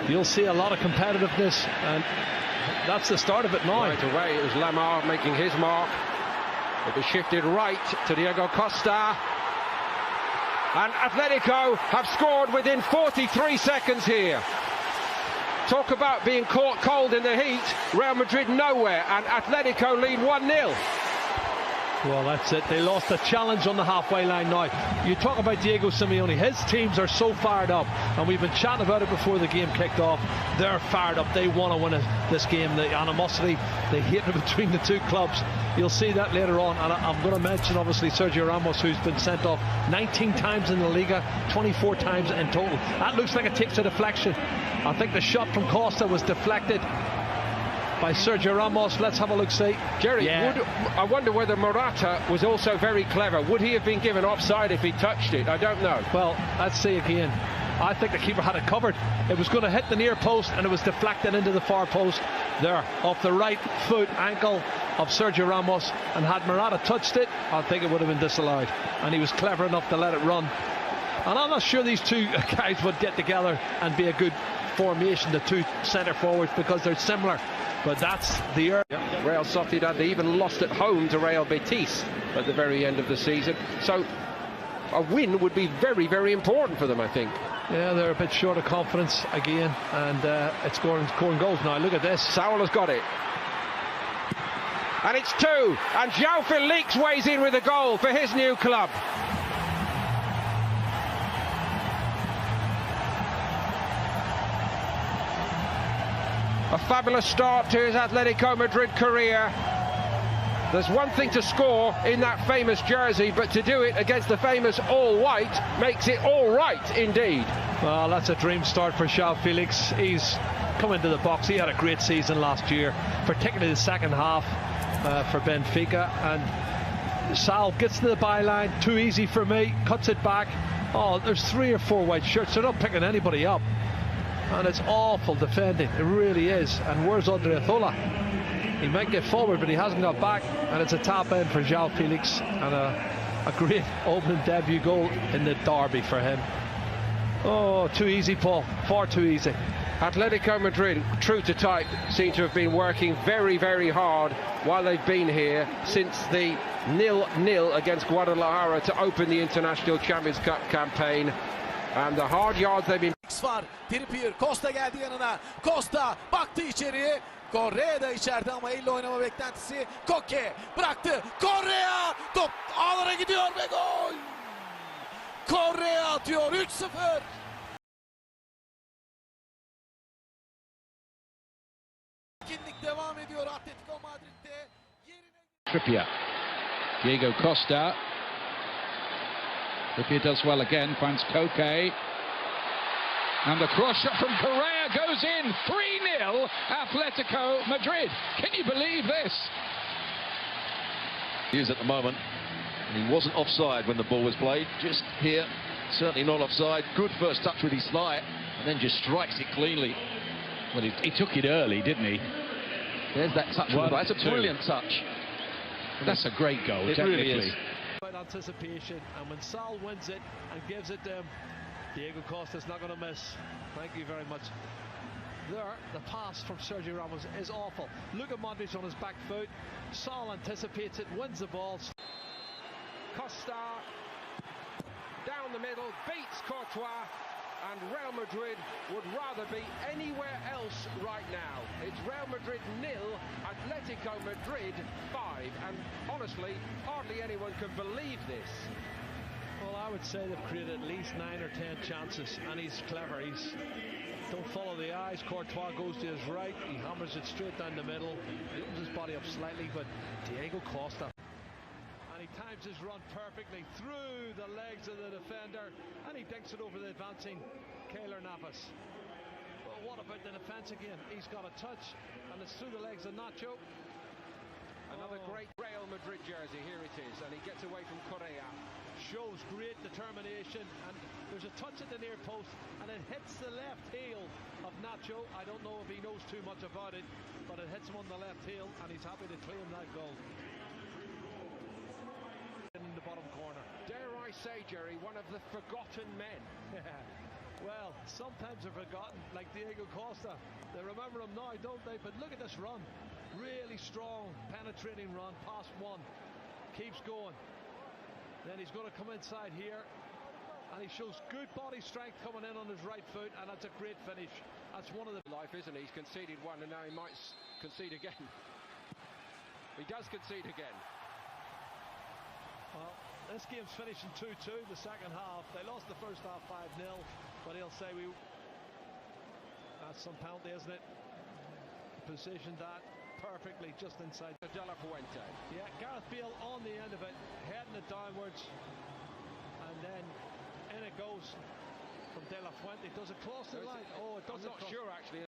you'll see a lot of competitiveness, and that's the start of it now. Right away, it was Lamar making his mark. It was shifted right to Diego Costa. And Atletico have scored within 43 seconds here. Talk about being caught cold in the heat. Real Madrid nowhere, and Atletico lead 1-0. Well, that's it. They lost the challenge on the halfway line now. You talk about Diego Simeone. His teams are so fired up, and we've been chatting about it before the game kicked off. They're fired up. They want to win this game. The animosity, the hatred between the two clubs. You'll see that later on. And I'm going to mention, obviously, Sergio Ramos, who's been sent off 19 times in the Liga, 24 times in total. That looks like it takes a deflection. I think the shot from Costa was deflected by Sergio Ramos. Let's have a look, see. Jerry, I wonder whether Morata was also very clever. Would he have been given offside if he touched it? I don't know. Well, let's see again. I think the keeper had it covered. It was going to hit the near post, and it was deflected into the far post there, off the right foot ankle of Sergio Ramos. And had Morata touched it, I think it would have been disallowed. And he was clever enough to let it run. And I'm not sure these two guys would get together and be a good formation, the two centre forwards, because they're similar. But that's the Real Sociedad, they even lost at home to Real Betis at the very end of the season. So a win would be very, very important for them, I think. Yeah, they're a bit short of confidence again, and it's scoring goals now. Look at this. Saul has got it. And it's 2. And João Felix weighs in with a goal for his new club. A fabulous start to his Atletico Madrid career. There's one thing to score in that famous jersey, but to do it against the famous all-white makes it all right indeed. Well, that's a dream start for João Felix. He's come into the box. He had a great season last year, particularly the second half for Benfica. And Sal gets to the byline, too easy for me, cuts it back. Oh, there's 3 or 4 white shirts. They're not picking anybody up. And it's awful defending, it really is. And where's Odriozola? He might get forward, but he hasn't got back. And it's a tap in for João Felix, and a great opening debut goal in the derby for him. Oh, too easy, Paul, far too easy. Atletico Madrid, true to type, seem to have been working very, very hard while they've been here since the 0-0 against Guadalajara to open the International Champions Cup campaign. And the hard yards they've been... var. Trippier, Costa geldi yanına. Costa baktı içeriye. Correa da içeride ama elle oynama beklentisi. Koke bıraktı. Correa top ağlara gidiyor ve gol. Correa atıyor 3-0. Etkinlik devam ediyor Atletico Madrid'de. Trippier. Diego Costa. Trippier does well again, finds Koke. And the cross shot from Correa goes in. 3-0 Atletico Madrid. Can you believe this? He is at the moment, and he wasn't offside when the ball was played. Just here, certainly not offside. Good first touch with his thigh, and then just strikes it cleanly. Well, he took it early, didn't he? There's that touch. That's a brilliant touch. That's a great goal, it technically. Really is. Anticipation, and when Sal wins it and gives it to him, Diego Costa's not going to miss. Thank you very much. There, the pass from Sergio Ramos is awful. Look at Modric on his back foot. Sal anticipates it, wins the ball. Costa down the middle, beats Courtois, and Real Madrid would rather be anywhere else right now. It's Real Madrid 0, Atletico Madrid 5, and honestly, hardly anyone can believe this. Well, I would say they've created at least 9 or 10 chances, and he's clever. Don't follow the eyes. Courtois goes to his right, he hammers it straight down the middle. He opens his body up slightly, but Diego Costa, and he times his run perfectly through the legs of the defender, and he dinks it over the advancing Keylor Navas. But what about the defence again? He's got a touch, and it's through the legs of Nacho. Another great Real Madrid jersey, here it is, and he gets away from Correa. Shows great determination, and there's a touch at the near post, and it hits the left heel of Nacho. I don't know if he knows too much about it, but it hits him on the left heel, and he's happy to claim that goal. In the bottom corner. Dare I say, Jerry, one of the forgotten men. Well, sometimes they're forgotten, like Diego Costa. They remember him now, don't they? But look at this run. Really strong, penetrating run, past one. Keeps going. Then he's going to come inside here. And he shows good body strength coming in on his right foot. And that's a great finish. That's one of the... Life, isn't he? He's conceded one and now he might concede again. He does concede again. Well, this game's finishing 2-2 the second half. They lost the first half 5-0, but he'll say that's some penalty, isn't it? Positioned that perfectly just inside. De La Fuente. Yeah, Gareth Bale on the end of it, heading it downwards, and then in it goes from De La Fuente. Does it cross the line? Oh, it doesn't. I'm not sure actually.